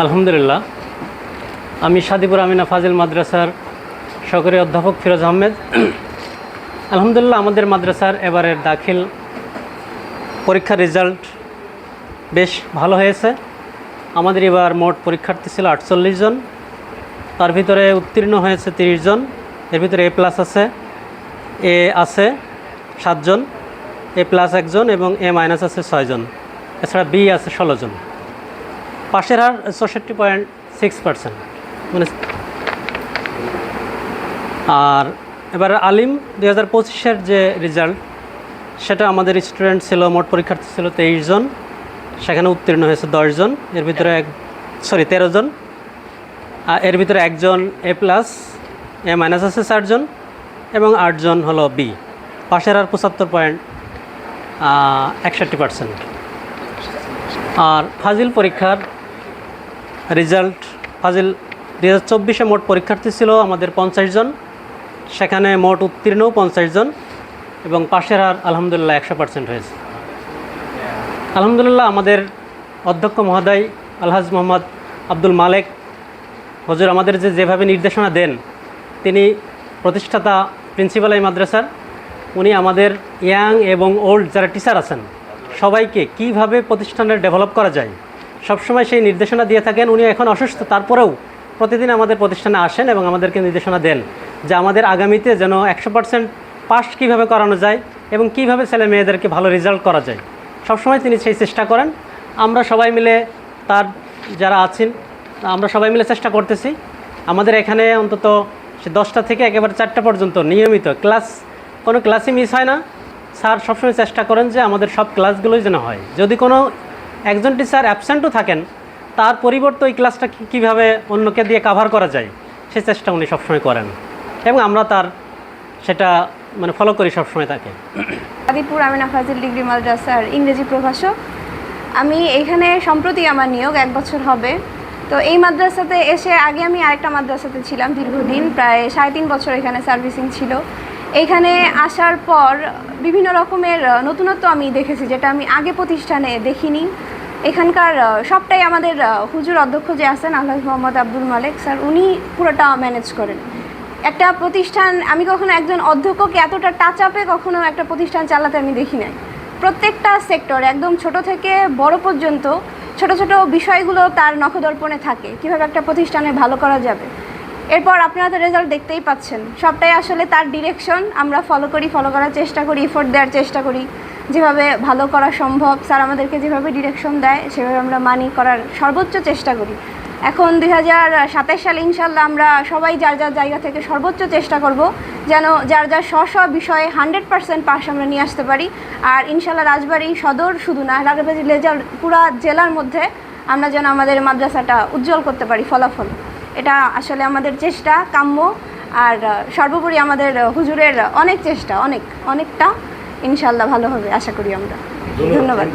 আলহামদুলিল্লাহ, আমি সাদিপুর আমিনা ফাজিল মাদ্রাসার সহকারী অধ্যাপক ফিরোজ আহমেদ। আলহামদুলিল্লাহ, আমাদের মাদ্রাসার এবারের দাখিল পরীক্ষার রেজাল্ট বেশ ভালো হয়েছে। আমাদের এবার মোট পরীক্ষার্থী ছিল 48 জন, তার ভিতরে উত্তীর্ণ হয়েছে 30 জন। এর ভিতরে এ প্লাস আছে, এ আছে 7 জন, এ প্লাস 1 জন এবং এ মাইনাস আছে 6 জন, এছাড়া বি আছে 16 জন। পাশের হার 64.6%। মানে আর এবার আলিম 2025-এর যে রেজাল্ট, সেটা আমাদের স্টুডেন্ট ছিল, মোট পরীক্ষার্থী ছিল 23 জন, সেখানে উত্তীর্ণ হয়েছে 10 জন। এর ভিতরে 13 জন। এর ভিতরে 1 জন এ প্লাস, এ মাইনাস আছে 4 জন এবং 8 জন হলো বি। পাশের হার 75.61%। আর ফাজিল পরীক্ষার রেজাল্ট, ফাজিল 2024-এ মোট পরীক্ষার্থী ছিল আমাদের 50 জন, সেখানে মোট উত্তীর্ণও 50 জন এবং পাশের হার আলহামদুলিল্লাহ 100% হয়েছে। আলহামদুলিল্লাহ, আমাদের অধ্যক্ষ মহোদয় আলহাজ মোহাম্মদ আব্দুল মালেক হুজুর আমাদের যেভাবে নির্দেশনা দেন, তিনি প্রতিষ্ঠাতা প্রিন্সিপাল এই মাদ্রাসার। উনি আমাদের ইয়াং এবং ওল্ড যারা টিচার আছেন সবাইকে কিভাবে প্রতিষ্ঠানের ডেভেলপ করা যায় সবসময় সেই নির্দেশনা দিয়ে থাকেন। উনি এখন অসুস্থ, তারপরেও প্রতিদিন আমাদের প্রতিষ্ঠানে আসেন এবং আমাদেরকে নির্দেশনা দেন যে আমাদের আগামীতে যেন 100% পাস কীভাবে করানো যায় এবং কিভাবে ছেলে মেয়েদেরকে ভালো রেজাল্ট করা যায়। সবসময় তিনি সেই চেষ্টা করেন। আমরা সবাই মিলে, তার যারা আছেন, আমরা সবাই মিলে চেষ্টা করতেছি। আমাদের এখানে অন্তত 10টা থেকে একেবারে 4টা পর্যন্ত নিয়মিত ক্লাস, কোনো ক্লাসই মিস হয় না। স্যার সবসময় চেষ্টা করেন যে আমাদের সব ক্লাসগুলোই যেন হয়। যদি কোনো একজন টিচার অ্যাবসেন্টও থাকেন, তার পরিবর্তে ওই ক্লাসটা কীভাবে অন্যকে দিয়ে কাভার করা যায় সে চেষ্টা উনি সবসময় করেন এবং আমরা তার সেটা ফলো করি সবসময় তাকে। সাদিপুর আমিনা ফাজিল ডিগ্রি মাদ্রাসার ইংরেজি প্রভাষক। আমি এখানে সম্প্রতি আমার নিয়োগ 1 বছর হবে। তো এই মাদ্রাসাতে এসে আগে আমি আরেকটা মাদ্রাসাতে ছিলাম দীর্ঘদিন, প্রায় 3.5 বছর এখানে সার্ভিসিং ছিল। এইখানে আসার পর বিভিন্ন রকমের নতুনত্ব আমি দেখেছি, যেটা আমি আগে প্রতিষ্ঠানে দেখিনি। এখানকার সবটাই আমাদের হুজুর অধ্যক্ষ যে আছেন আলহাজ মোহাম্মদ আব্দুল মালেক স্যার, উনি পুরোটা ম্যানেজ করেন। একটা প্রতিষ্ঠান, আমি কখনো একজন অধ্যক্ষকে এতটা টাচ আপে কখনো একটা প্রতিষ্ঠান চালাতে আমি দেখি নাই। প্রত্যেকটা সেক্টর একদম ছোট থেকে বড় পর্যন্ত ছোট ছোট বিষয়গুলো তার নখদর্পণে থাকে, কীভাবে একটা প্রতিষ্ঠানে ভালো করা যাবে। এরপর আপনারা তো রেজাল্ট দেখতেই পাচ্ছেন, সবটাই আসলে তার ডিরেকশন আমরা ফলো করার চেষ্টা করি, এফোর্ট দেওয়ার চেষ্টা করি যেভাবে ভালো করা সম্ভব। স্যার আমাদেরকে যেভাবে ডিরেকশন দেয় সেভাবে আমরা মানি করার সর্বোচ্চ চেষ্টা করি। এখন 2027 সালে ইনশাল্লাহ আমরা সবাই যার যার জায়গা থেকে সর্বোচ্চ চেষ্টা করব যেন যার যার স্ব বিষয়ে 100% পাস আমরা নিয়ে আসতে পারি। আর ইনশাল্লাহ রাজবাড়ী সদর শুধু না, রাজবাড়ী পুরা জেলার মধ্যে আমরা যেন আমাদের মাদ্রাসাটা উজ্জ্বল করতে পারি ফলাফল। এটা আসলে আমাদের চেষ্টা, কাম্য। আর সর্বোপরি আমাদের হুজুরের অনেক চেষ্টা, অনেকটা ইনশাল্লাহ ভালো হবে আশা করি আমরা। ধন্যবাদ।